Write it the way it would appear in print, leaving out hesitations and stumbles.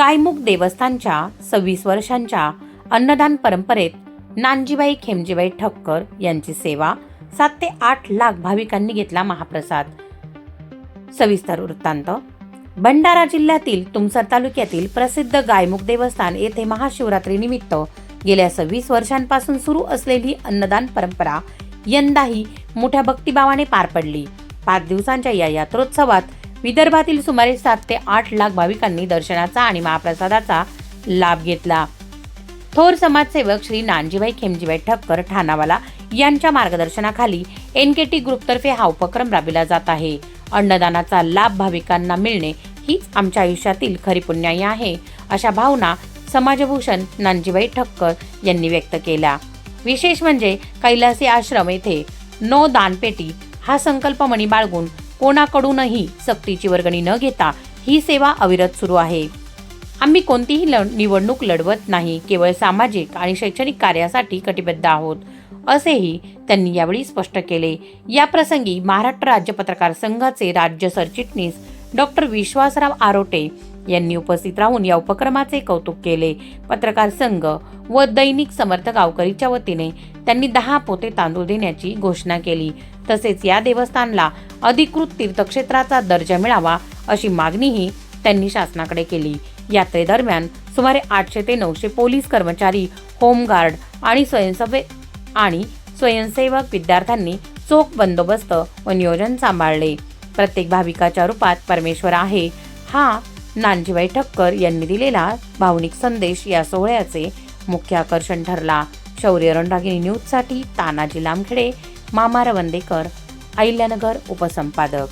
गायमुख देवस्थानच्या 26 वर्षांच्या अन्नदान परंपरेत नानजीबाई खेमजीबाई ठक्कर यांची सेवा 7 ते 8 लाख भाविकांनी घेतला महाप्रसाद। सविस्तर वृत्तांत। भंडारा जिल्ह्यातील तुमसर तालुक्यातील प्रसिद्ध गायमुख देवस्थान येथे महाशिवरात्री निमित्त गेल्या 26 वर्षांपासून सुरू असलेली अन्नदान परंपरा यंदाही मोठ्या भक्तिभावाने पार पडली। 5 दिवसांच्या या यात्रोत्सवात विदर्भातील सुमारे 7 ते 8 लाख भाविकांनी दर्शनाचा आणि महाप्रसादाचा लाभ घेतला। थोर समाजसेवक श्री नानजीबाई खेमजीबाई ठक्कर ठाणावाला यांच्या मार्गदर्शनाखाली एनकेटी ग्रुपतर्फे हा उपक्रम राबविला जात आहे। अन्नदानाचा लाभ भाविकांना मिळणे हीच आमच्या आयुष्यातील खरी पुण्याई आहे, अशा भावना समाजभूषण नानजीबाई ठक्कर यांनी व्यक्त केल्या। विशेष म्हणजे कैलासी आश्रम येथे नो दानपेटी हा संकल्प मनी बाळगून कोणाकडूनही सक्तीची वर्गणी न घेता ही सेवा अविरत सुरू आहे। आम्ही कोणतीही निवडणूक लढवत नाही, केवळ सामाजिक आणि शैक्षणिक कार्यासाठी कटिबद्ध आहोत, असेही त्यांनी यावेळी स्पष्ट केले। या प्रसंगी महाराष्ट्र राज्य पत्रकार संघाचे राज्य सरचिटणीस डॉक्टर विश्वासराव आरोटे यांनी उपस्थित राहून या उपक्रमाचे कौतुक केले। पत्रकार संघ व दैनिक समर्थ गावकरीच्या वतीने त्यांनी 10 पोते तांदूळ देण्याची घोषणा केली। तसेच या देवस्थानला अधिकृत तीर्थक्षेत्राचा दर्जा मिळावा अशी मागणीही त्यांनी शासनाकडे केली। यात्रेदरम्यान सुमारे 800 ते 900 पोलीस कर्मचारी, होमगार्ड आणि स्वयंसेवक विद्यार्थ्यांनी चोख बंदोबस्त व नियोजन सांभाळले। प्रत्येक भाविकाच्या रूपात परमेश्वर आहे हा नानजीबाई ठक्कर यांनी दिलेला भावनिक संदेश या सोहळ्याचे मुख्य आकर्षण ठरला। शौर्य रणरागिणी न्यूजसाठी तानाजी लामखेडे, मामा रवंदेकर, अहिल्यानगर उपसंपादक।